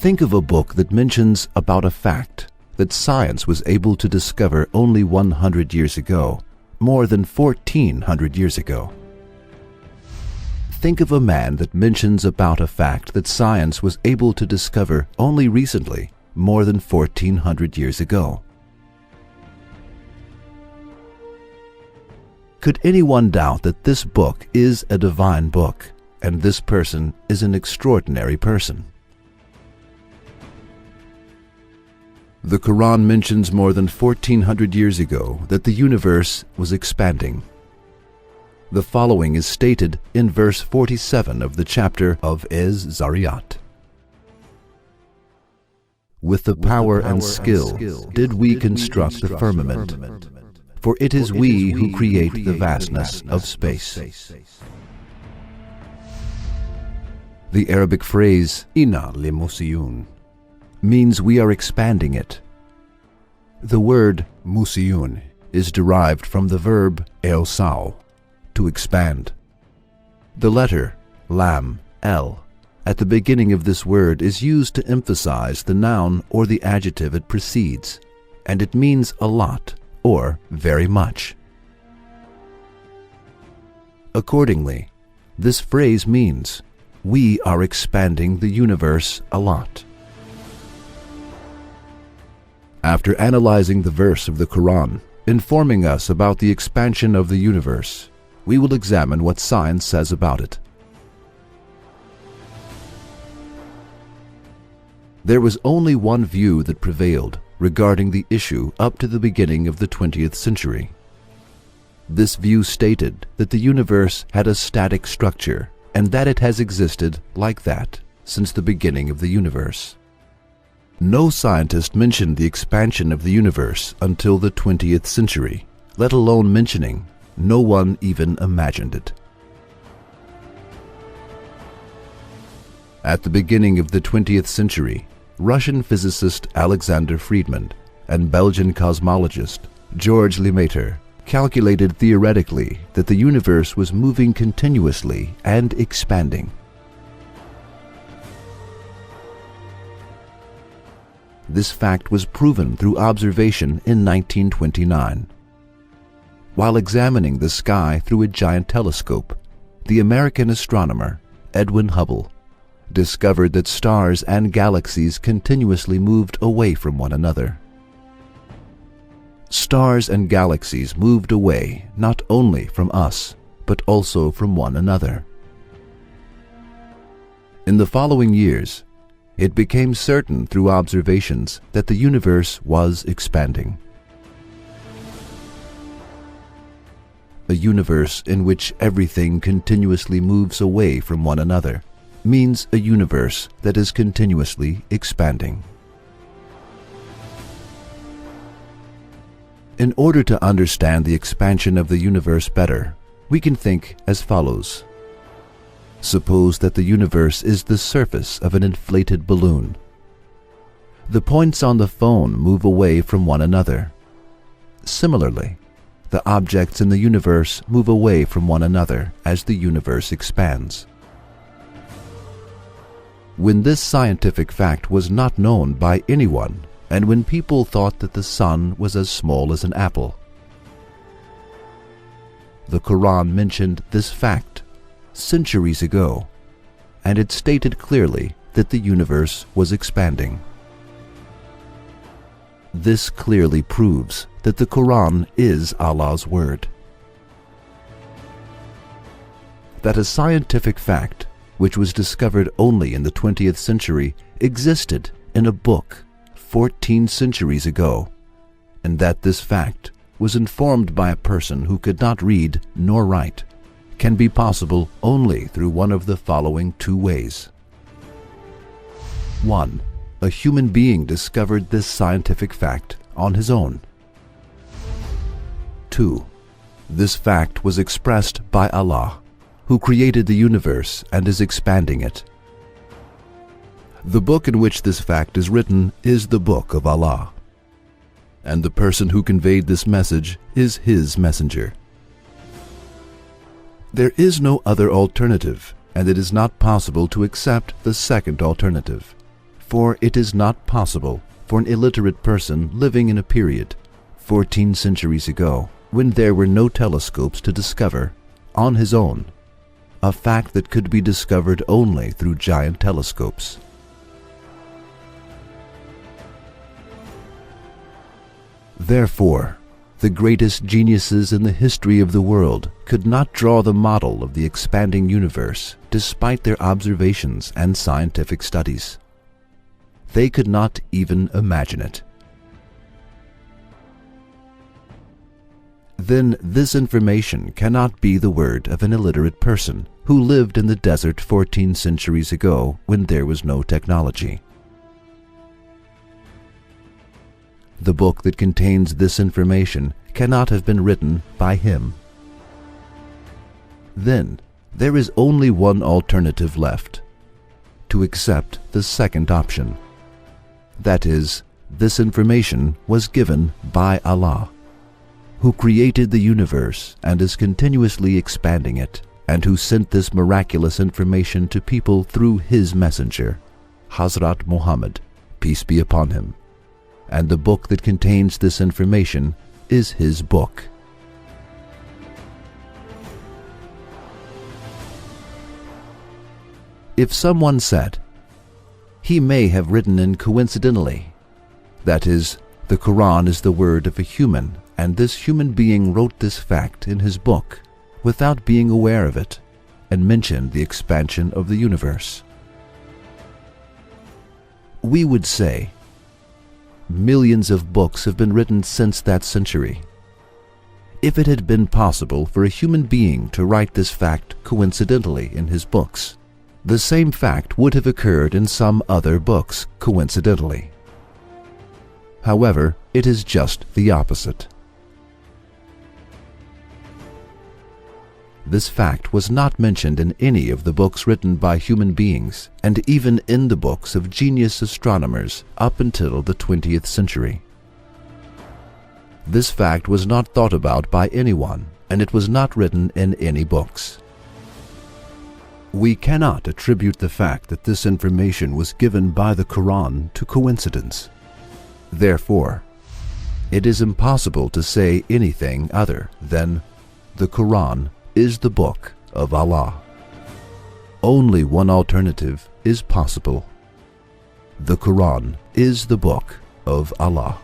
Think of a book that mentions about a fact that science was able to discover only 100 years ago, more than 1,400 years ago. Think of a man that mentions about a fact that science was able to discover only recently, more than 1,400 years ago. Could anyone doubt that this book is a divine book, and this person is an extraordinary person? The Quran mentions more than 1,400 years ago that the universe was expanding. The following is stated in verse 47 of the chapter of Az-Zariyat. With the power and skill did we construct the firmament, for it is we who create the vastness of space. The Arabic phrase "Inna limusiyun" means we are expanding it. The word musiyun is derived from the verb eosau, to expand. The letter lam, el, at the beginning of this word is used to emphasize the noun or the adjective it precedes, and it means a lot or very much. Accordingly, this phrase means we are expanding the universe a lot. After analyzing the verse of the Quran, informing us about the expansion of the universe, we will examine what science says about it. There was only one view that prevailed regarding the issue up to the beginning of the 20th century. This view stated that the universe had a static structure and that it has existed like that since the beginning of the universe. No scientist mentioned the expansion of the universe until the 20th century, let alone mentioning. No one even imagined it. At the beginning of the 20th century, Russian physicist Alexander Friedman and Belgian cosmologist George Lemaitre calculated theoretically that the universe was moving continuously and expanding. This fact was proven through observation in 1929. While examining the sky through a giant telescope, the American astronomer Edwin Hubble discovered that stars and galaxies continuously moved away from one another. Stars and galaxies moved away not only from us, but also from one another. In the following years, it became certain through observations that the universe was expanding. A universe in which everything continuously moves away from one another means a universe that is continuously expanding. In order to understand the expansion of the universe better, we can think as follows. Suppose that the universe is the surface of an inflated balloon. The points on the phone move away from one another. Similarly, the objects in the universe move away from one another as the universe expands. When this scientific fact was not known by anyone, and when people thought that the sun was as small as an apple, the Quran mentioned this fact centuries ago, and it stated clearly that the universe was expanding. This clearly proves that the Quran is Allah's word. That a scientific fact, which was discovered only in the 20th century, existed in a book 14 centuries ago, and that this fact was informed by a person who could not read nor write, can be possible only through one of the following two ways. 1. A human being discovered this scientific fact on his own. 2. This fact was expressed by Allah, who created the universe and is expanding it. The book in which this fact is written is the Book of Allah, and the person who conveyed this message is His messenger. There is no other alternative, and it is not possible to accept the second alternative, For it is not possible for an illiterate person living in a period 14 centuries ago, when there were no telescopes, to discover, on his own, a fact that could be discovered only through giant telescopes. Therefore, the greatest geniuses in the history of the world could not draw the model of the expanding universe despite their observations and scientific studies. They could not even imagine it. Then this information cannot be the word of an illiterate person who lived in the desert 14 centuries ago when there was no technology. The book that contains this information cannot have been written by him. Then there is only one alternative left: to accept the second option. That is, this information was given by Allah, who created the universe and is continuously expanding it, and who sent this miraculous information to people through his messenger, Hazrat Muhammad, peace be upon him. And the book that contains this information is his book. If someone said, he may have written in coincidentally, that is, the Koran is the word of a human, and this human being wrote this fact in his book without being aware of it, and mentioned the expansion of the universe, we would say, millions of books have been written since that century. If it had been possible for a human being to write this fact coincidentally in his books, the same fact would have occurred in some other books coincidentally. However, it is just the opposite. This fact was not mentioned in any of the books written by human beings, and even in the books of genius astronomers up until the 20th century. This fact was not thought about by anyone, and it was not written in any books. We cannot attribute the fact that this information was given by the Quran to coincidence. Therefore, it is impossible to say anything other than the Quran is the book of Allah. Only one alternative is possible. The Quran is the book of Allah.